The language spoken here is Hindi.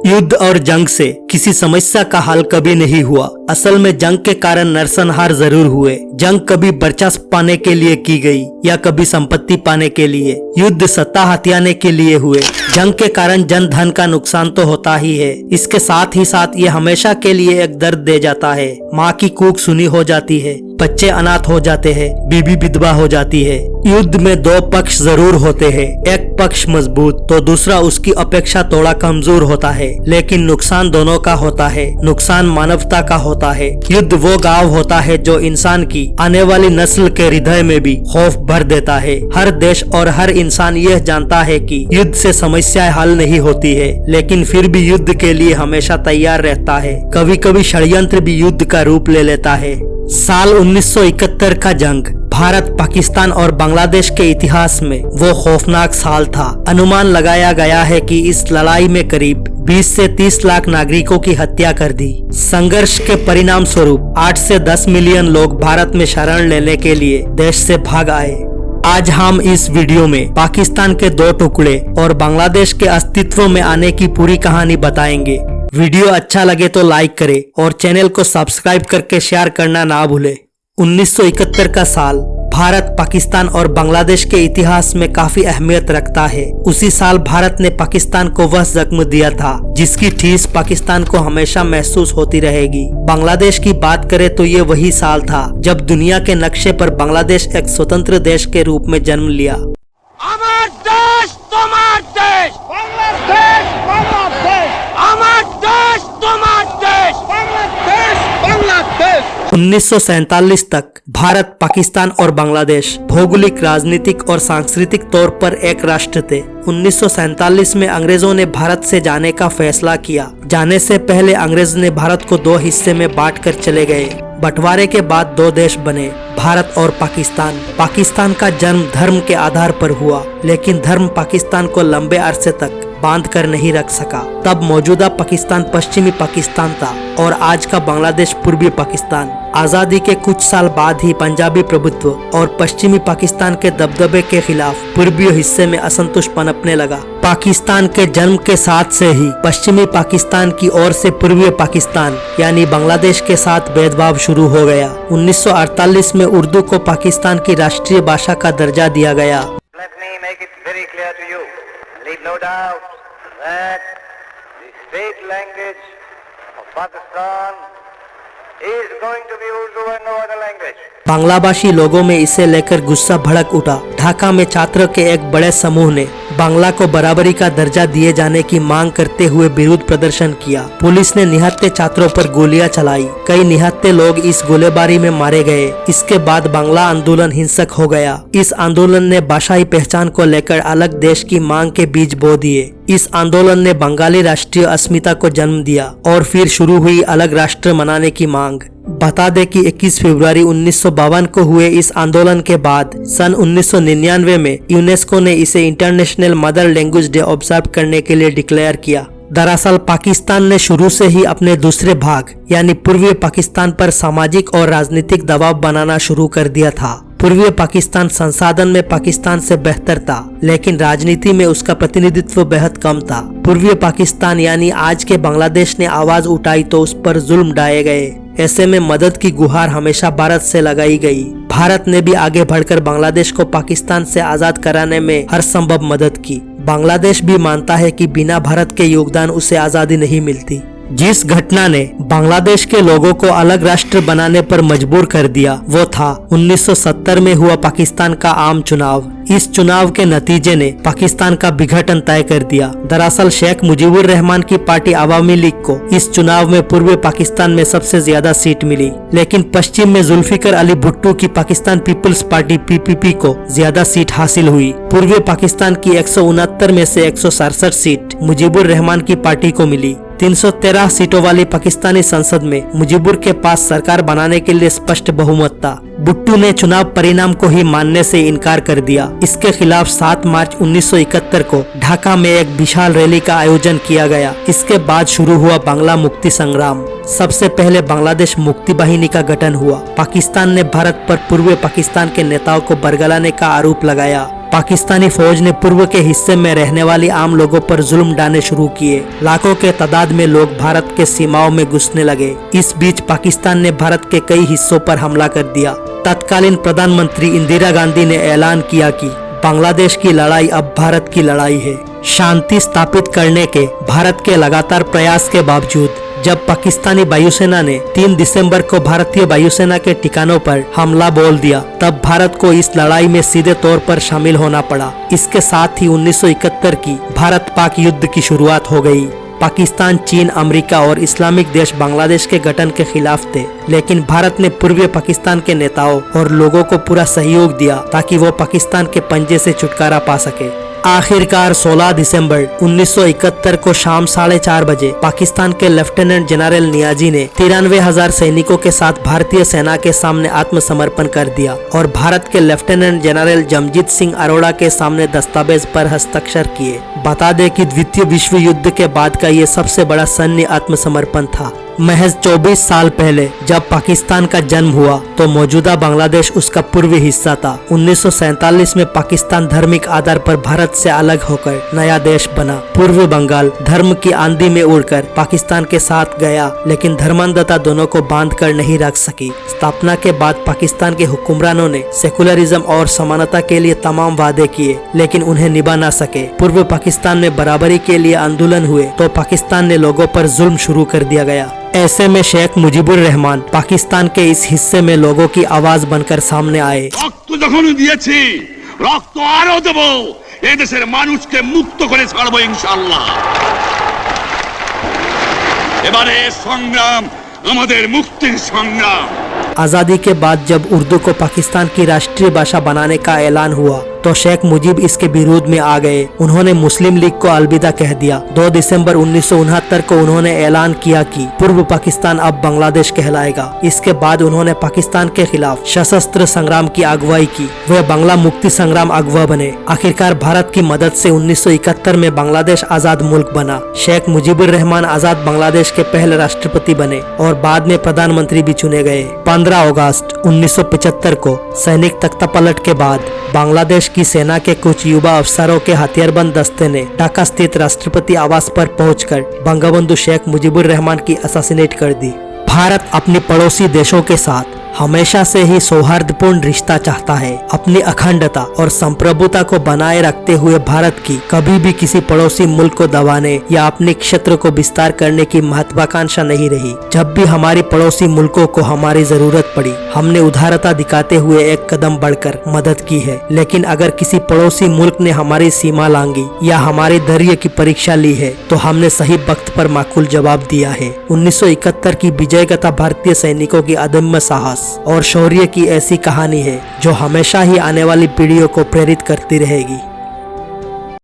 युद्ध और जंग से किसी समस्या का हल कभी नहीं हुआ। असल में जंग के कारण नरसंहार जरूर हुए। जंग कभी वर्चस्व पाने के लिए की गई या कभी संपत्ति पाने के लिए। युद्ध सत्ता हथियाने के लिए हुए। जंग के कारण जन धन का नुकसान तो होता ही है, इसके साथ ही साथ ये हमेशा के लिए एक दर्द दे जाता है। माँ की कूक सुनी हो जाती है, बच्चे अनाथ हो जाते हैं, बीबी विधवा हो जाती है। युद्ध में दो पक्ष जरूर होते हैं, एक पक्ष मजबूत तो दूसरा उसकी अपेक्षा थोड़ा कमजोर होता है, लेकिन नुकसान दोनों का होता है। नुकसान मानवता का होता है। युद्ध वो गाँव होता है जो इंसान की आने वाली नस्ल के हृदय में भी खौफ भर देता है। हर देश और हर इंसान यह जानता है कि युद्ध से समस्याएं हल नहीं होती है, लेकिन फिर भी युद्ध के लिए हमेशा तैयार रहता है। कभी कभी षड्यंत्र भी युद्ध का रूप ले लेता है। साल 1971 का जंग भारत, पाकिस्तान और बांग्लादेश के इतिहास में वो खौफनाक साल था। अनुमान लगाया गया है कि इस लड़ाई में करीब 20 से 30 लाख नागरिकों की हत्या कर दी। संघर्ष के परिणाम स्वरूप 8 से 10 मिलियन लोग भारत में शरण लेने के लिए देश से भाग आए। आज हम इस वीडियो में पाकिस्तान के दो टुकड़े और बांग्लादेश के अस्तित्व में आने की पूरी कहानी बताएंगे। वीडियो अच्छा लगे तो लाइक करें और चैनल को सब्सक्राइब करके शेयर करना ना भूलें। 1971 का साल भारत, पाकिस्तान और बांग्लादेश के इतिहास में काफी अहमियत रखता है। उसी साल भारत ने पाकिस्तान को वह जख्म दिया था जिसकी ठेस पाकिस्तान को हमेशा महसूस होती रहेगी। बांग्लादेश की बात करें तो ये वही साल था जब दुनिया के नक्शे पर बांग्लादेश एक स्वतंत्र देश के रूप में जन्म लिया। আমার দেশ তোমার দেশ বাংলাদেশ বাংলাদেশ আমার দেশ তোমার দেশ বাংলাদেশ বাংলাদেশ 1947 तक भारत, पाकिस्तान और बांग्लादेश भौगोलिक, राजनीतिक और सांस्कृतिक तौर पर एक राष्ट्र थे। 1947 में अंग्रेजों ने भारत से जाने का फैसला किया। जाने से पहले अंग्रेज ने भारत को दो हिस्से में बांटकर चले गए। बंटवारे के बाद दो देश बने, भारत और पाकिस्तान। पाकिस्तान का जन्म धर्म के आधार पर हुआ, लेकिन धर्म पाकिस्तान को लंबे अरसे तक बांध कर नहीं रख सका। तब मौजूदा पाकिस्तान पश्चिमी पाकिस्तान था और आज का बांग्लादेश पूर्वी पाकिस्तान। आजादी के कुछ साल बाद ही पंजाबी प्रभुत्व और पश्चिमी पाकिस्तान के दबदबे के खिलाफ पूर्वी हिस्से में असंतोष पनपने लगा। पाकिस्तान के जन्म के साथ से ही पश्चिमी पाकिस्तान की ओर से पूर्वी पाकिस्तान यानी बांग्लादेश के साथ भेदभाव शुरू हो गया। 1948 में उर्दू को पाकिस्तान की राष्ट्रीय भाषा का दर्जा दिया गया। Let me make it very clear to you, leave no doubt that the state language of Pakistan is going to be Urdu and no other language. बांग्लाभाषी लोगों में इसे लेकर गुस्सा भड़क उठा। ढाका में छात्रों के एक बड़े समूह ने बांग्ला को बराबरी का दर्जा दिए जाने की मांग करते हुए विरोध प्रदर्शन किया। पुलिस ने निहत्थे छात्रों पर गोलियां चलाई। कई निहत्थे लोग इस गोलीबारी में मारे गए। इसके बाद बांग्ला आंदोलन हिंसक हो गया। इस आंदोलन ने भाषाई पहचान को लेकर अलग देश की मांग के बीज बो दिए। इस आंदोलन ने बंगाली राष्ट्रीय अस्मिता को जन्म दिया और फिर शुरू हुई अलग राष्ट्र मनाने की मांग। बता दें कि 21 फरवरी 1952 को हुए इस आंदोलन के बाद सन 1999 में यूनेस्को ने इसे international mother language day observe करने के लिए डिक्लेयर किया। दरअसल पाकिस्तान ने शुरू से ही अपने दूसरे भाग यानी पूर्वी पाकिस्तान पर सामाजिक और राजनीतिक दबाव बनाना शुरू कर दिया था। पूर्वी पाकिस्तान संसाधन में पाकिस्तान से बेहतर था, लेकिन राजनीति में उसका प्रतिनिधित्व बेहद कम था। पूर्वी पाकिस्तान यानी आज के बांग्लादेश ने आवाज उठाई तो उस पर जुल्म ढाए गए। ऐसे में मदद की गुहार हमेशा भारत से लगाई गई। भारत ने भी आगे बढ़कर बांग्लादेश को पाकिस्तान से आजाद कराने में हर संभव मदद की। बांग्लादेश भी मानता है कि बिना भारत के योगदान उसे आजादी नहीं मिलती। जिस घटना ने बांग्लादेश के लोगों को अलग राष्ट्र बनाने पर मजबूर कर दिया वो था 1970 में हुआ पाकिस्तान का आम चुनाव। इस चुनाव के नतीजे ने पाकिस्तान का विघटन तय कर दिया। दरअसल शेख मुजीबुर रहमान की पार्टी अवामी लीग को इस चुनाव में पूर्वी पाकिस्तान में सबसे ज्यादा सीट मिली, लेकिन पश्चिम में जुल्फिकर अली भुट्टो की पाकिस्तान पीपल्स पार्टी PPP को ज्यादा सीट हासिल हुई। पूर्वी पाकिस्तान की 169 में से 167 सीट मुजीबुर रहमान की पार्टी को मिली। 313 सीटों वाली पाकिस्तानी संसद में मुजीबुर के पास सरकार बनाने के लिए स्पष्ट बहुमत था। भुट्टो ने चुनाव परिणाम को ही मानने से इनकार कर दिया। इसके खिलाफ 7 मार्च 1971 को ढाका में एक विशाल रैली का आयोजन किया गया। इसके बाद शुरू हुआ बांग्ला मुक्ति संग्राम। सबसे पहले बांग्लादेश मुक्ति वाहिनी का गठन हुआ। पाकिस्तान ने भारत पर पूर्वी पाकिस्तान के नेताओं को बरगलाने का आरोप लगाया। पाकिस्तानी फौज ने पूर्व के हिस्से में रहने वाली आम लोगों पर जुल्म ढाने शुरू किए। लाखों के तादाद में लोग भारत के सीमाओं में घुसने लगे। इस बीच पाकिस्तान ने भारत के कई हिस्सों पर हमला कर दिया। तत्कालीन प्रधानमंत्री इंदिरा गांधी ने ऐलान किया कि बांग्लादेश की लड़ाई अब भारत की लड़ाई है। शांति स्थापित करने के भारत के लगातार प्रयास के बावजूद जब पाकिस्तानी वायुसेना ने 3 दिसंबर को भारतीय वायुसेना के ठिकानों पर हमला बोल दिया, तब भारत को इस लड़ाई में सीधे तौर पर शामिल होना पड़ा। इसके साथ ही 1971 की भारत पाक युद्ध की शुरुआत हो गई। पाकिस्तान, चीन, अमेरिका और इस्लामिक देश बांग्लादेश के गठन के खिलाफ थे, लेकिन भारत ने पूर्वी पाकिस्तान के नेताओं और लोगों को पूरा सहयोग दिया ताकि वो पाकिस्तान के पंजे से छुटकारा पा सके। आखिरकार 16 दिसंबर 1971 को शाम 4:30 बजे पाकिस्तान के लेफ्टिनेंट जनरल नियाजी ने 93,000 सैनिकों के साथ भारतीय सेना के सामने आत्मसमर्पण कर दिया और भारत के लेफ्टिनेंट जनरल जमजीत सिंह अरोड़ा के सामने दस्तावेज पर हस्ताक्षर किए। बता दें कि द्वितीय विश्व युद्ध के बाद का ये सबसे बड़ा सैन्य आत्मसमर्पण था। महज 24 साल पहले जब पाकिस्तान का जन्म हुआ तो मौजूदा बांग्लादेश उसका पूर्वी हिस्सा था। 1947 में पाकिस्तान धार्मिक आधार पर भारत से अलग होकर नया देश बना। पूर्वी बंगाल धर्म की आंधी में उड़कर पाकिस्तान के साथ गया, लेकिन धर्मांधता दोनों को बांध कर नहीं रख सकी। स्थापना के बाद पाकिस्तान के हुक्मरानों ने सेकुलरिज्म और समानता के लिए तमाम वादे किए, लेकिन उन्हें निभा न सके। पूर्व पाकिस्तान में बराबरी के लिए आंदोलन हुए तो पाकिस्तान ने लोगों पर जुल्म शुरू कर दिया गया। ऐसे में शेख मुजीबुर रहमान पाकिस्तान के इस हिस्से में लोगों की आवाज बनकर सामने आए। रक्त যখন দিয়েছি, রক্ত আরো দেব, এই দেশের মানুষকে মুক্ত করে ছাড়বো ইনশাআল্লাহ। এবারে সংগ্রাম আমাদের মুক্তির সংগ্রাম। आजादी के बाद जब उर्दू को पाकिस्तान की राष्ट्रीय भाषा बनाने का ऐलान हुआ तो शेख मुजीब इसके विरोध में आ गए। उन्होंने मुस्लिम लीग को अलविदा कह दिया। 2 दिसंबर 1969 को उन्होंने ऐलान किया कि पूर्व पाकिस्तान अब बांग्लादेश कहलाएगा। इसके बाद उन्होंने पाकिस्तान के खिलाफ सशस्त्र संग्राम की अगुवाई की। वे बांग्ला मुक्ति संग्राम अगुवा बने। आखिरकार भारत की मदद से 1971 में बांग्लादेश आजाद मुल्क बना। शेख मुजीबुर रहमान आजाद बांग्लादेश के पहले राष्ट्रपति बने और बाद में प्रधानमंत्री भी चुने गए। 15 अगस्त 1975 को सैनिक तख्तापलट के बाद बांग्लादेश की सेना के कुछ युवा अफसरों के हथियारबंद दस्ते ने ढाका स्थित राष्ट्रपति आवास पर पहुंचकर बंगबंधु शेख मुजीबुर रहमान की असैसिनेट कर दी। भारत अपने पड़ोसी देशों के साथ हमेशा से ही सौहार्दपूर्ण रिश्ता चाहता है। अपनी अखंडता और संप्रभुता को बनाए रखते हुए भारत की कभी भी किसी पड़ोसी मुल्क को दबाने या अपने क्षेत्र को विस्तार करने की महत्वाकांक्षा नहीं रही। जब भी हमारी पड़ोसी मुल्कों को हमारी जरूरत पड़ी, हमने उदारता दिखाते हुए एक कदम बढ़कर मदद की है। लेकिन अगर किसी पड़ोसी मुल्क ने हमारी सीमा लांघी या हमारे धैर्य की परीक्षा ली है तो हमने सही वक्त पर माकूल जवाब दिया है। 1971 की विजय गाथा भारतीय सैनिकों की अदम्य साहस और शौर्य की ऐसी कहानी है जो हमेशा ही आने वाली पीढ़ियों को प्रेरित करती रहेगी।